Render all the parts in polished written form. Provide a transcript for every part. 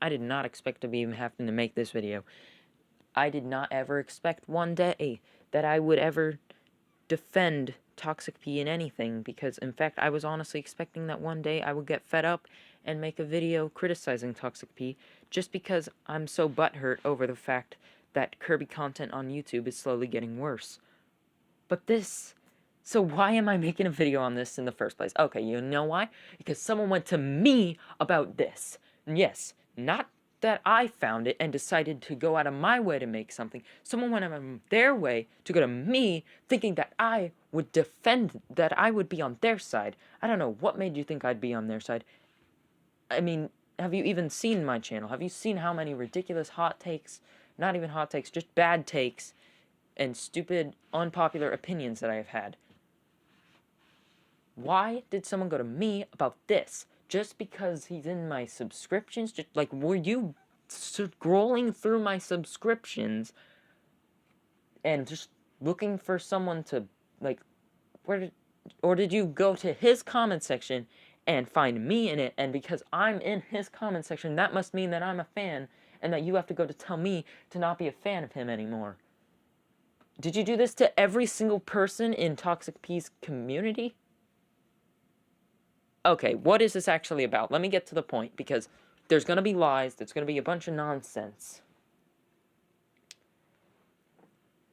I did not expect to be even having to make this video. I did not ever expect one day that I would ever defend Toxic Pea in anything, because in fact I was honestly expecting that one day I would get fed up and make a video criticizing Toxic Pea, just because I'm so butthurt over the fact that Kirby content on YouTube is slowly getting worse. But so why am I making a video on this in the first place? Okay, you know why? Because someone went to me about this. And yes, not that I found it and decided to go out of my way to make something. Someone went out of their way to go to me thinking that I would defend, that I would be on their side. I don't know, what made you think I'd be on their side? I mean, have you even seen my channel? Have you seen how many ridiculous hot takes, not even hot takes, just bad takes, and stupid, unpopular opinions that I have had? Why did someone go to me about this? Just because he's in my subscriptions? Just like, were you scrolling through my subscriptions and just looking for someone to, like, or did you go to his comment section and find me in it, and because I'm in his comment section, that must mean that I'm a fan, and that you have to go to tell me to not be a fan of him anymore? Did you do this to every single person in Toxic Pea's community? Okay, what is this actually about? Let me get to the point, because there's gonna be lies, there's gonna be a bunch of nonsense.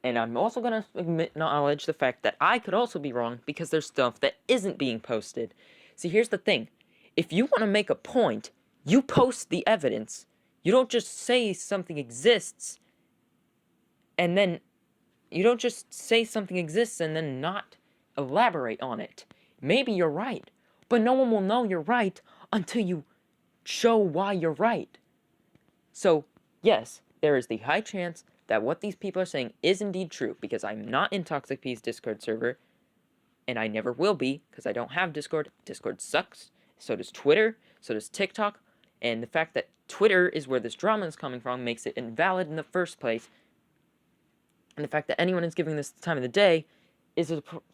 And I'm also gonna acknowledge the fact that I could also be wrong, because there's stuff that isn't being posted. See, here's the thing. If you want to make a point, you post the evidence. You don't just say something exists, and then... You don't just say something exists and then not elaborate on it. Maybe you're right, but no one will know you're right until you show why you're right. So, yes, there is the high chance that what these people are saying is indeed true, because I'm not in Toxic Pea's Discord server, and I never will be, because I don't have Discord. Discord sucks. So does Twitter. So does TikTok. And the fact that Twitter is where this drama is coming from makes it invalid in the first place. And the fact that anyone is giving this the time of the day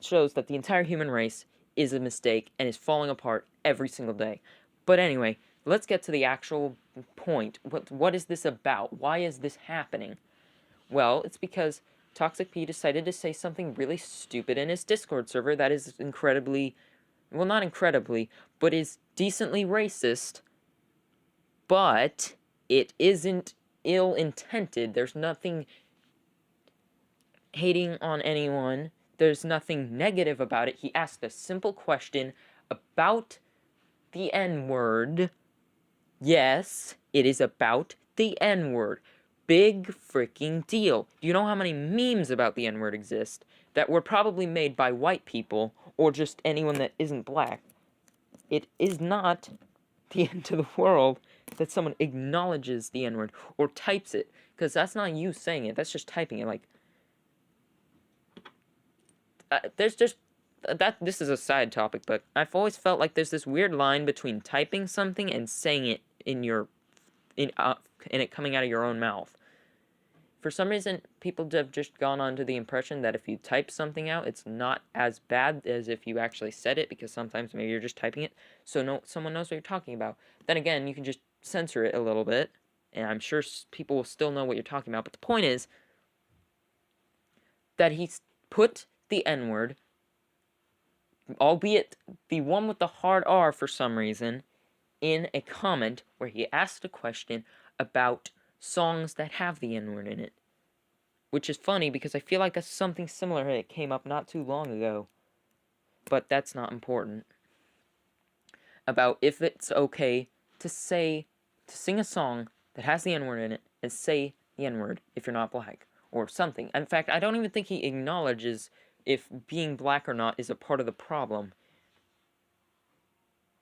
shows that the entire human race is a mistake and is falling apart every single day. But anyway, let's get to the actual point. What is this about? Why is this happening? Well, it's because Toxic P decided to say something really stupid in his Discord server that is incredibly, well, not incredibly, but is decently racist, but it isn't ill-intended. There's nothing hating on anyone. There's nothing negative about it. He asked a simple question about the N-word. Yes, it is about the N-word. Big freaking deal. Do you know how many memes about the N-word exist that were probably made by white people or just anyone that isn't black? It is not the end of the world that someone acknowledges the N-word or types it, because that's not you saying it, that's just typing it. Like, there's just this is a side topic, but I've always felt like there's this weird line between typing something and saying it in it coming out of your own mouth. For some reason, people have just gone on to the impression that if you type something out, it's not as bad as if you actually said it, because sometimes maybe you're just typing it, so someone knows what you're talking about. Then again, you can just censor it a little bit, and I'm sure people will still know what you're talking about. But the point is that he's put the N-word, albeit the one with the hard R for some reason, in a comment where he asked a question about songs that have the N-word in it. Which is funny, because I feel like that's something similar that came up not too long ago. But that's not important. About if it's okay to sing a song that has the N-word in it, and say the N-word if you're not black, or something. In fact, I don't even think he acknowledges if being black or not is a part of the problem.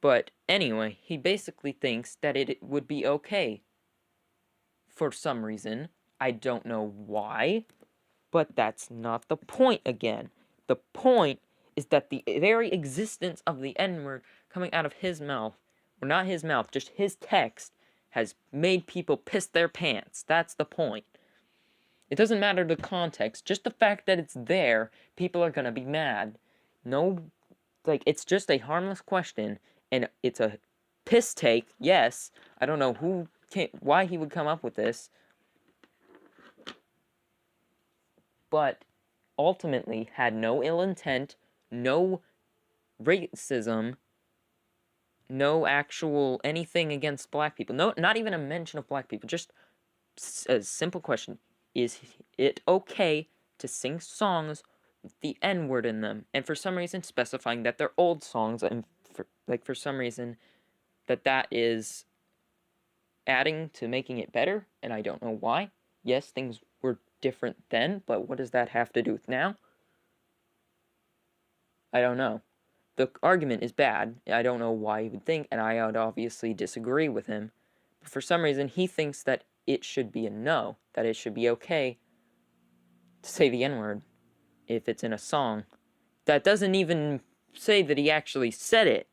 But anyway, he basically thinks that it would be okay. For some reason. I don't know why. But that's not the point again. The point is that the very existence of the N-word coming out of his mouth, or not his mouth, just his text, has made people piss their pants. That's the point. It doesn't matter the context, just the fact that it's there, people are gonna be mad. No, like, it's just a harmless question, and it's a piss take, yes. I don't know who why he would come up with this, but ultimately had no ill intent, no racism, no actual anything against black people. No, not even a mention of black people. Just a simple question: is it okay to sing songs with the N-word in them? And for some reason, specifying that they're old songs, and for some reason, that is adding to making it better, and I don't know why. Yes, things were different then, but what does that have to do with now? I don't know. The argument is bad. I don't know why he would think, and I would obviously disagree with him. But for some reason, he thinks that it should be a no, that it should be okay to say the N-word if it's in a song. That doesn't even say that he actually said it.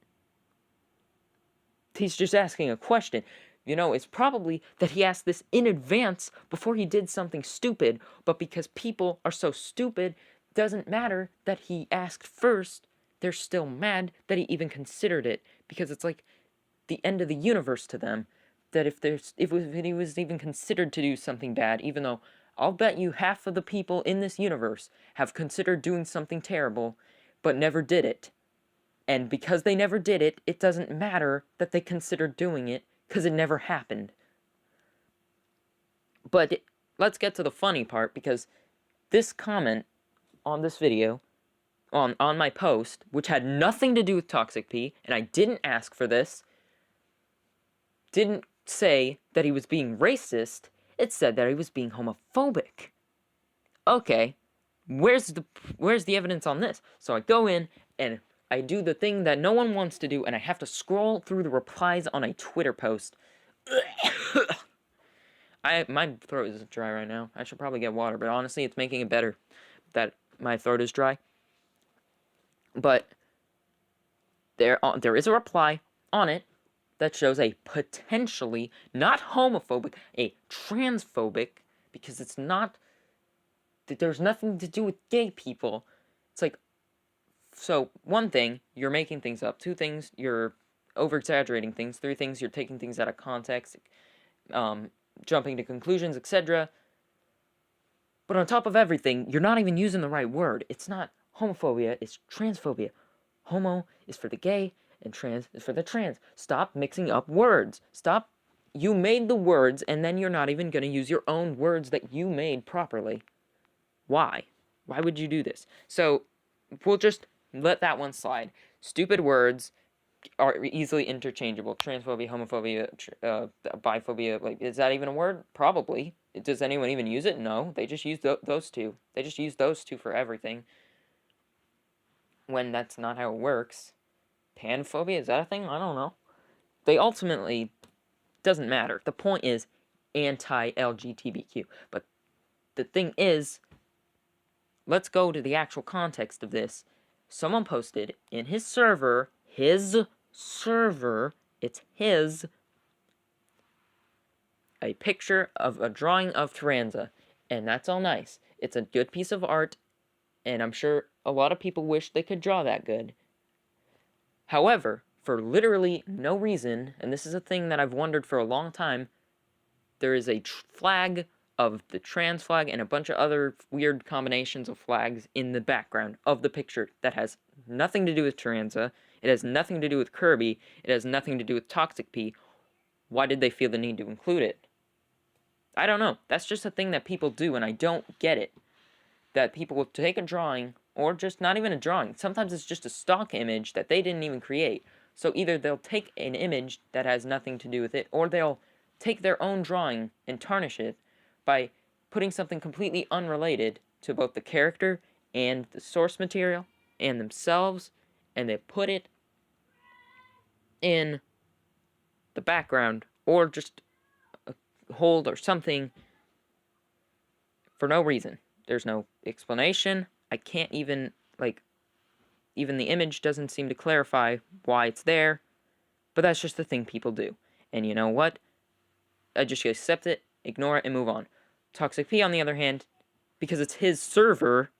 He's just asking a question. You know, it's probably that he asked this in advance before he did something stupid, but because people are so stupid, doesn't matter that he asked first, they're still mad that he even considered it, because it's like the end of the universe to them, that if he was even considered to do something bad, even though I'll bet you half of the people in this universe have considered doing something terrible, but never did it. And because they never did it, it doesn't matter that they considered doing it, because it never happened. But let's get to the funny part, because this comment on this video, on my post, which had nothing to do with Toxic Pea, and I didn't ask for this, didn't say that he was being racist, it said that he was being homophobic. Okay, where's the evidence on this? So I go in, and I do the thing that no one wants to do, and I have to scroll through the replies on a Twitter post. My throat is dry right now. I should probably get water, but honestly, it's making it better that my throat is dry. But there is a reply on it that shows a potentially not homophobic, a transphobic, because it's not. There's nothing to do with gay people. It's like, so, one thing, you're making things up. 2 things, you're over-exaggerating things. 3 things, you're taking things out of context, jumping to conclusions, etc. But on top of everything, you're not even using the right word. It's not homophobia, it's transphobia. Homo is for the gay, and trans is for the trans. Stop mixing up words. Stop. You made the words, and then you're not even going to use your own words that you made properly. Why? Why would you do this? So, we'll just let that one slide. Stupid words are easily interchangeable. Transphobia, homophobia, biphobia. Like, is that even a word? Probably. Does anyone even use it? No. They just use those two. They just use those two for everything. When that's not how it works. Panphobia, is that a thing? I don't know. They ultimately, doesn't matter. The point is anti-LGBTQ. But the thing is, let's go to the actual context of this. Someone posted in his server, it's his, a picture of a drawing of Taranza, and that's all nice. It's a good piece of art, and I'm sure a lot of people wish they could draw that good. However, for literally no reason, and this is a thing that I've wondered for a long time, there is a flag of the trans flag and a bunch of other weird combinations of flags in the background of the picture that has nothing to do with Taranza, it has nothing to do with Kirby, it has nothing to do with Toxic Pea. Why did they feel the need to include it? I don't know. That's just a thing that people do, and I don't get it. That people will take a drawing, or just not even a drawing. Sometimes it's just a stock image that they didn't even create. So either they'll take an image that has nothing to do with it, or they'll take their own drawing and tarnish it by putting something completely unrelated to both the character and the source material and themselves, and they put it in the background, or just a hold or something for no reason. There's no explanation. I can't even, even the image doesn't seem to clarify why it's there, but that's just the thing people do. And you know what? I just accept it, ignore it, and move on. Toxic Pea, on the other hand, because it's his server,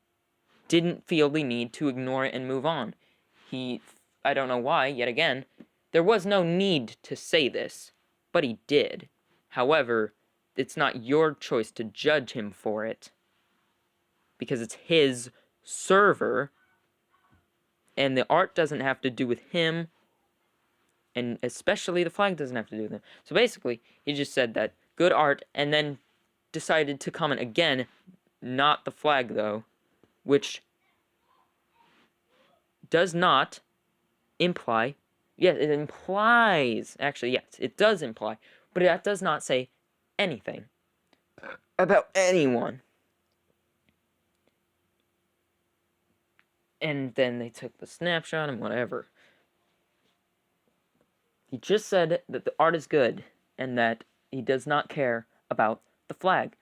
didn't feel the need to ignore it and move on. I don't know why, yet again, there was no need to say this, but he did. However, it's not your choice to judge him for it, because it's his server, and the art doesn't have to do with him, and especially the flag doesn't have to do with him. So basically, he just said that good art, and then decided to comment again, not the flag though, which does not imply, yes, it implies, actually, yes, it does imply, but that does not say anything about anyone. And then they took the snapshot and whatever. He just said that the art is good and that he does not care about the flag.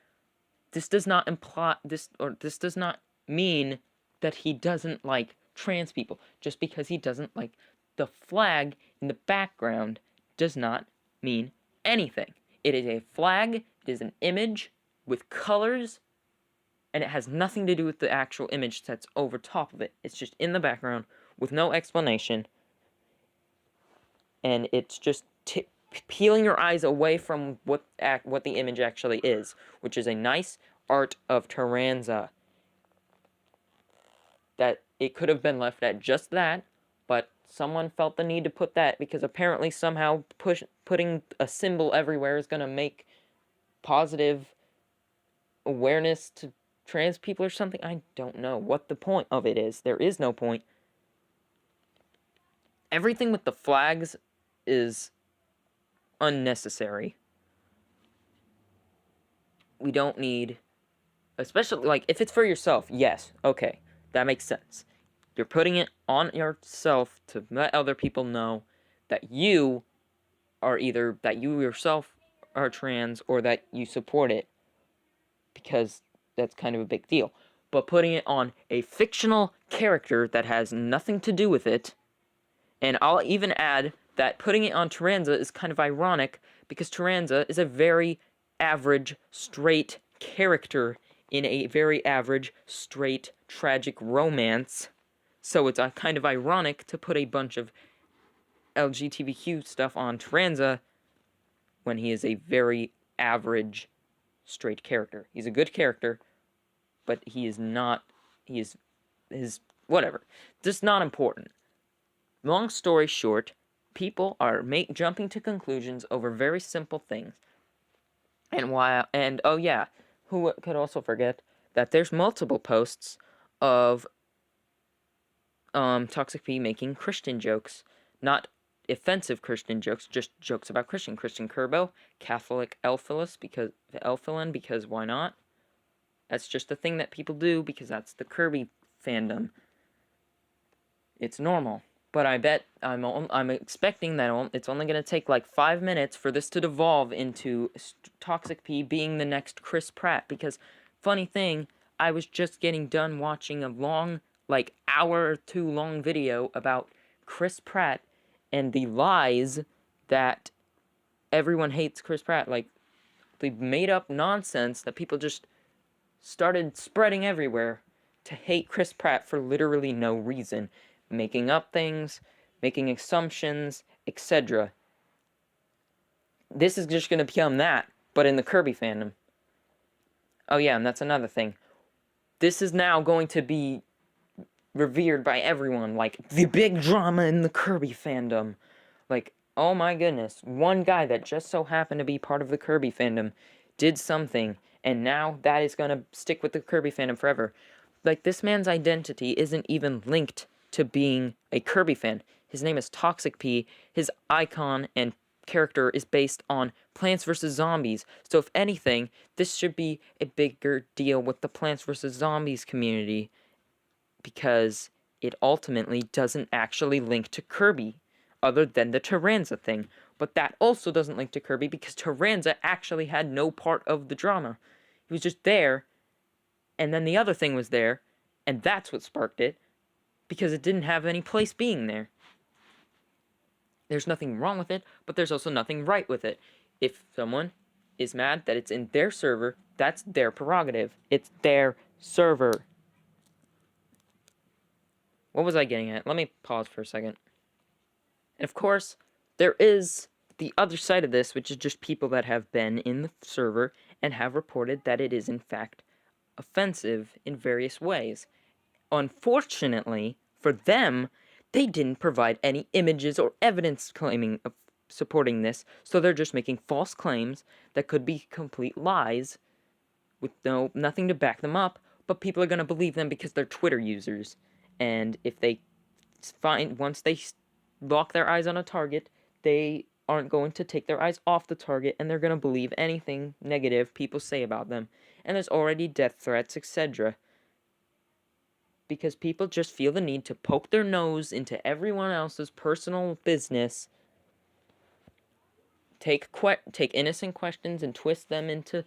This does not imply this does not mean that he doesn't like trans people. Just because he doesn't like the flag in the background does not mean anything. It is a flag, it is an image with colors, and it has nothing to do with the actual image that's over top of it. It's just in the background with no explanation, and it's just peeling your eyes away from what the image actually is, which is a nice art of Taranza. That it could have been left at just that, but someone felt the need to put that because apparently somehow putting a symbol everywhere is going to make positive awareness to trans people or something. I don't know what the point of it is. There is no point. Everything with the flags is unnecessary. We don't need, especially, like, if it's for yourself, yes, okay, that makes sense. You're putting it on yourself to let other people know that you are either, that you yourself are trans or that you support it, because that's kind of a big deal. But putting it on a fictional character that has nothing to do with it, and I'll even add that putting it on Taranza is kind of ironic because Taranza is a very average, straight character in a very average, straight, tragic romance. So it's kind of ironic to put a bunch of LGBTQ stuff on Taranza when he is a very average, straight character. He's a good character, but he is not, whatever. Just not important. Long story short, people are jumping to conclusions over very simple things. And oh yeah, who could also forget that there's multiple posts of Toxic Pea making Christian jokes, not offensive Christian jokes, just jokes about Christian Kerbo, Catholic Elphilus because why not? That's just a thing that people do because that's the Kirby fandom. It's normal. But I bet I'm expecting that it's only going to take like 5 minutes for this to devolve into Toxic Pea being the next Chris Pratt. Because, funny thing, I was just getting done watching a long, like hour or two long video about Chris Pratt and the lies that everyone hates Chris Pratt. Like, the made up nonsense that people just started spreading everywhere to hate Chris Pratt for literally no reason. Making up things, making assumptions, etc. This is just going to become that, but in the Kirby fandom. Oh yeah, and that's another thing. This is now going to be revered by everyone, like, the big drama in the Kirby fandom. Like, oh my goodness, one guy that just so happened to be part of the Kirby fandom did something, and now that is going to stick with the Kirby fandom forever. Like, this man's identity isn't even linked to being a Kirby fan. His name is Toxic Pea. His icon and character is based on Plants vs. Zombies. So if anything, this should be a bigger deal with the Plants vs. Zombies community because it ultimately doesn't actually link to Kirby other than the Taranza thing. But that also doesn't link to Kirby because Taranza actually had no part of the drama. He was just there, and then the other thing was there, and that's what sparked it. Because it didn't have any place being there. There's nothing wrong with it, but there's also nothing right with it. If someone is mad that it's in their server, that's their prerogative. It's their server. What was I getting at? Let me pause for a second. And of course, there is the other side of this, which is just people that have been in the server and have reported that it is in fact offensive in various ways. Unfortunately, for them, they didn't provide any images or evidence claiming of supporting this, so they're just making false claims that could be complete lies with nothing to back them up, but people are going to believe them because they're Twitter users. And if they once they lock their eyes on a target, they aren't going to take their eyes off the target, and they're going to believe anything negative people say about them. And there's already death threats, etc. Because people just feel the need to poke their nose into everyone else's personal business, take innocent questions and twist them into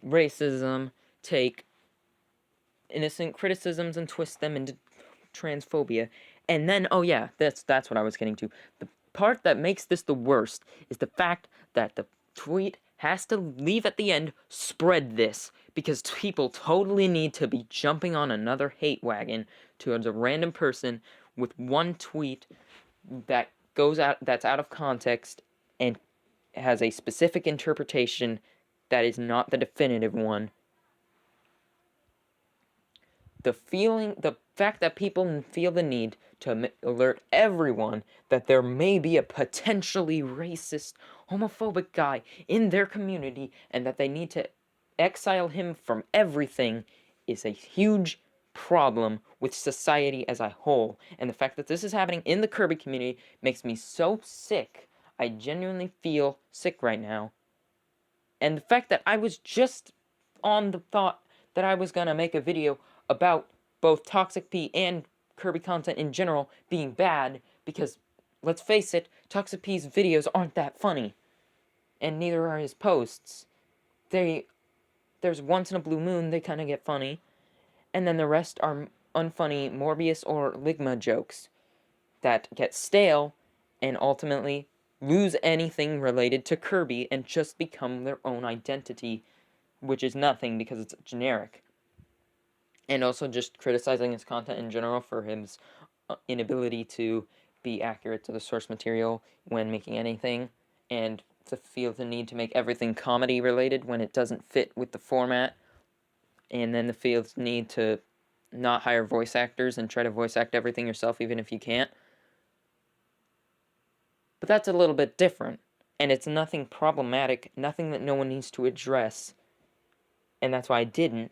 racism, take innocent criticisms and twist them into transphobia. And then, oh yeah, that's what I was getting to. The part that makes this the worst is the fact that the tweet has to leave at the end, spread this, because people totally need to be jumping on another hate wagon towards a random person with one tweet that's out of context and has a specific interpretation that is not the definitive one. The fact that people feel the need to alert everyone that there may be a potentially racist, homophobic guy in their community and that they need to exile him from everything is a huge problem with society as a whole. And the fact that this is happening in the Kirby community makes me so sick. I genuinely feel sick right now. And the fact that I was just on the thought that I was gonna make a video about both Toxic Pea and Kirby content in general being bad, because, let's face it, Toxic Pea's videos aren't that funny. And neither are his posts. There's once in a blue moon they kind of get funny, and then the rest are unfunny Morbius or Ligma jokes that get stale and ultimately lose anything related to Kirby and just become their own identity, which is nothing because it's generic. And also just criticizing his content in general for his inability to be accurate to the source material when making anything, and to feel the need to make everything comedy related when it doesn't fit with the format, and then the feel the need to not hire voice actors and try to voice act everything yourself even if you can't. But that's a little bit different, and it's nothing problematic, nothing that no one needs to address, and that's why I didn't.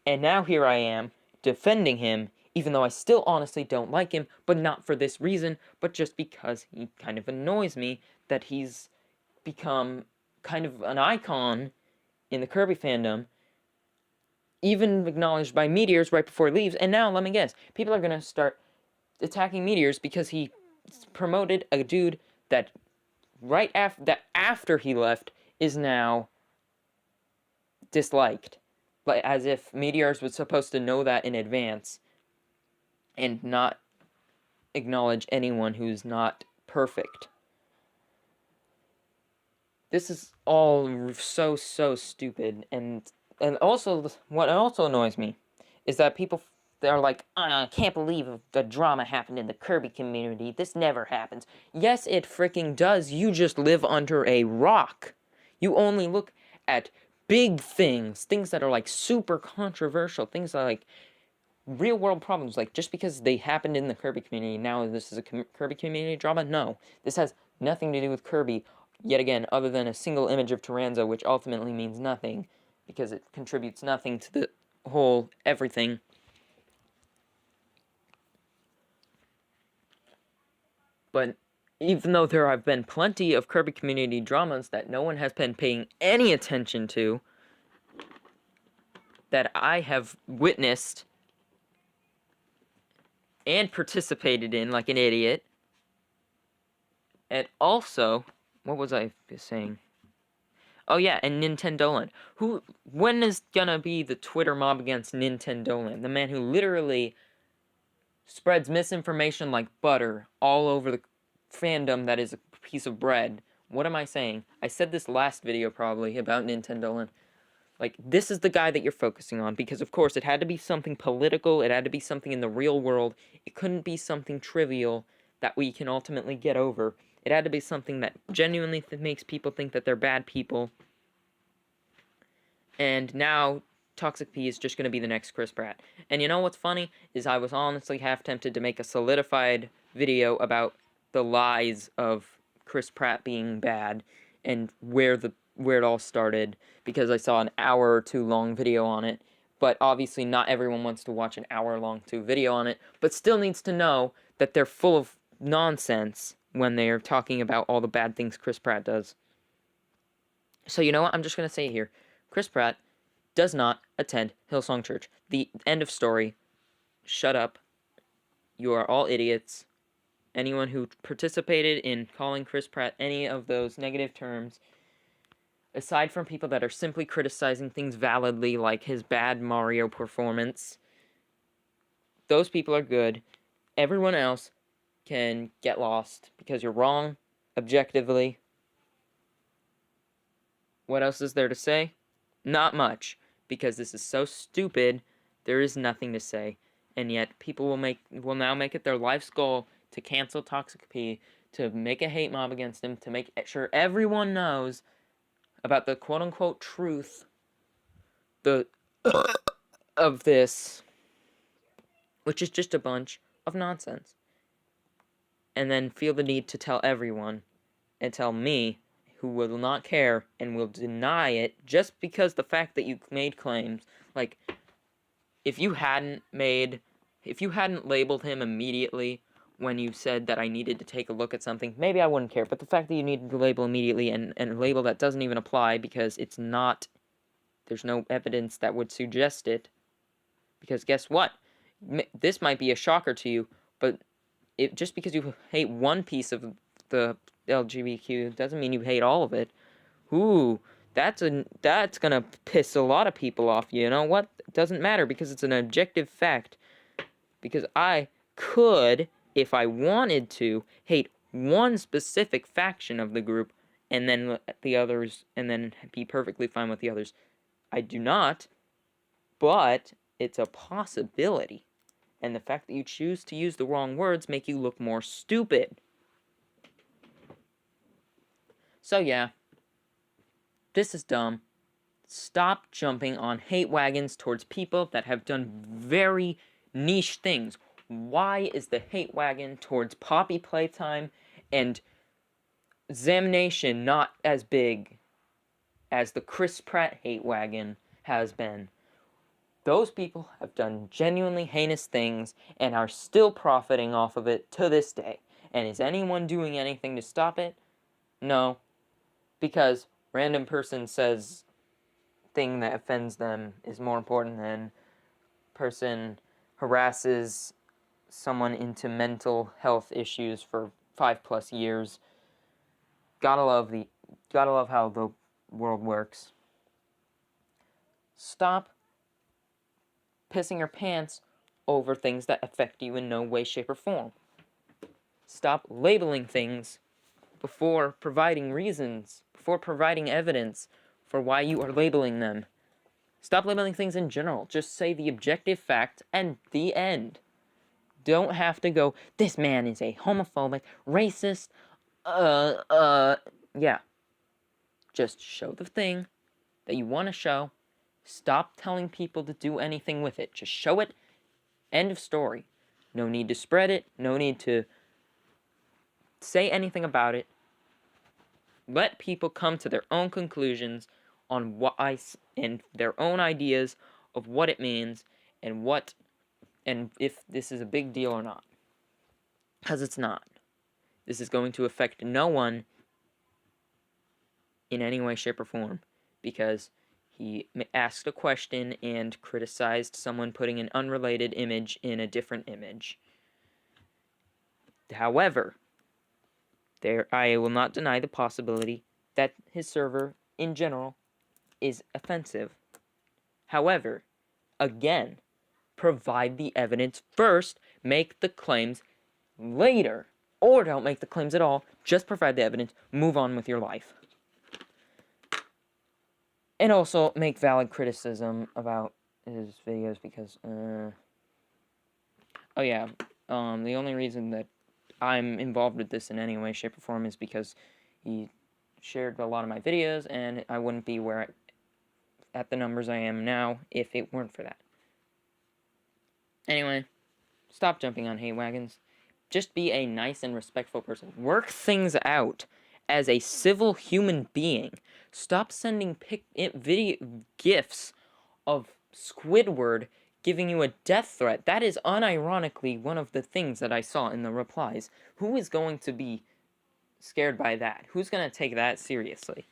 And now here I am, defending him, even though I still honestly don't like him, but not for this reason, but just because he kind of annoys me that he's become kind of an icon in the Kirby fandom, even acknowledged by Meteors right before he leaves, and now, let me guess, people are gonna start attacking Meteors because he promoted a dude that after he left is now disliked. Like, as if Meteors was supposed to know that in advance and not acknowledge anyone who's not perfect. This is all so stupid, and also, what also annoys me is that people, they're like, I can't believe the drama happened in the Kirby community, this never happens. Yes, it freaking does, you just live under a rock. You only look at big things that are like super controversial, things that are like real world problems, like just because they happened in the Kirby community, now this is a Kirby community drama? No, this has nothing to do with Kirby, yet again, other than a single image of Taranza, which ultimately means nothing, because it contributes nothing to the whole everything. But even though there have been plenty of Kirby community dramas that no one has been paying any attention to, that I have witnessed and participated in like an idiot, and also, what was I saying? Oh yeah, and Nintendoland. When is gonna be the Twitter mob against Nintendoland? The man who literally spreads misinformation like butter all over the fandom that is a piece of bread. What am I saying? I said this last video probably about Nintendoland. Like, this is the guy that you're focusing on, because of course it had to be something political, it had to be something in the real world, it couldn't be something trivial that we can ultimately get over. It had to be something that genuinely makes people think that they're bad people. And now Toxic Pea is just going to be the next Chris Pratt. And you know what's funny is I was honestly half tempted to make a solidified video about the lies of Chris Pratt being bad and where it all started, because I saw an hour or two long video on it. But obviously not everyone wants to watch an hour-long video on it, but still needs to know that they're full of nonsense when they are talking about all the bad things Chris Pratt does. So you know what? I'm just going to say it here. Chris Pratt does not attend Hillsong Church. The end of story. Shut up. You are all idiots. Anyone who participated in calling Chris Pratt any of those negative terms, aside from people that are simply criticizing things validly, like his bad Mario performance, those people are good. Everyone else can get lost because you're wrong, objectively. What else is there to say? Not much, because this is so stupid, there is nothing to say. And yet people will now make it their life's goal to cancel Toxic Pea, to make a hate mob against him, to make sure everyone knows about the quote-unquote truth of this, which is just a bunch of nonsense. And then feel the need to tell everyone, and tell me, who will not care and will deny it just because the fact that you made claims. Like, if you hadn't labeled him immediately when you said that I needed to take a look at something, maybe I wouldn't care. But the fact that you needed to label immediately and a label that doesn't even apply because there's no evidence that would suggest it. Because guess what? This might be a shocker to you, but just because you hate one piece of the LGBTQ doesn't mean you hate all of it. Ooh, that's gonna piss a lot of people off. You know what? It doesn't matter because it's an objective fact. Because I could, if I wanted to, hate one specific faction of the group and then the others, and then be perfectly fine with the others. I do not, but it's a possibility. And the fact that you choose to use the wrong words make you look more stupid. So yeah, this is dumb. Stop jumping on hate wagons towards people that have done very niche things. Why is the hate wagon towards Poppy Playtime and Zamnation not as big as the Chris Pratt hate wagon has been? Those people have done genuinely heinous things and are still profiting off of it to this day. And is anyone doing anything to stop it? No. Because random person says thing that offends them is more important than person harasses someone into mental health issues for 5+ years. Gotta love how the world works. Stop pissing your pants over things that affect you in no way, shape, or form. Stop labeling things before providing reasons, before providing evidence for why you are labeling them. Stop labeling things in general. Just say the objective fact and the end. Don't have to go, this man is a homophobic, racist, yeah. Just show the thing that you want to show. Stop telling people to do anything with it. Just show it. End of story. No need to spread it. No need to say anything about it. Let people come to their own conclusions on and their own ideas of what it means and if this is a big deal or not. Because it's not. This is going to affect no one in any way, shape, or form. Because he asked a question and criticized someone putting an unrelated image in a different image. However, I will not deny the possibility that his server, in general, is offensive. However, again, provide the evidence first, make the claims later. Or don't make the claims at all, just provide the evidence, move on with your life. And also, make valid criticism about his videos because, oh yeah, the only reason that I'm involved with this in any way, shape, or form is because he shared a lot of my videos, and I wouldn't be at the numbers I am now if it weren't for that. Anyway, stop jumping on hate wagons. Just be a nice and respectful person. Work things out as a civil human being. Stop sending video gifs of Squidward giving you a death threat. That is unironically one of the things that I saw in the replies. Who is going to be scared by that? Who's going to take that seriously?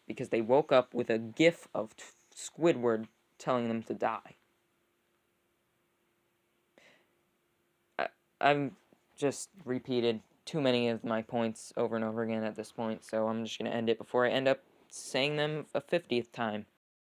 Because they woke up with a gif of Squidward telling them to die. I've just repeated too many of my points over and over again at this point, so I'm just going to end it before I end up saying them a 50th time.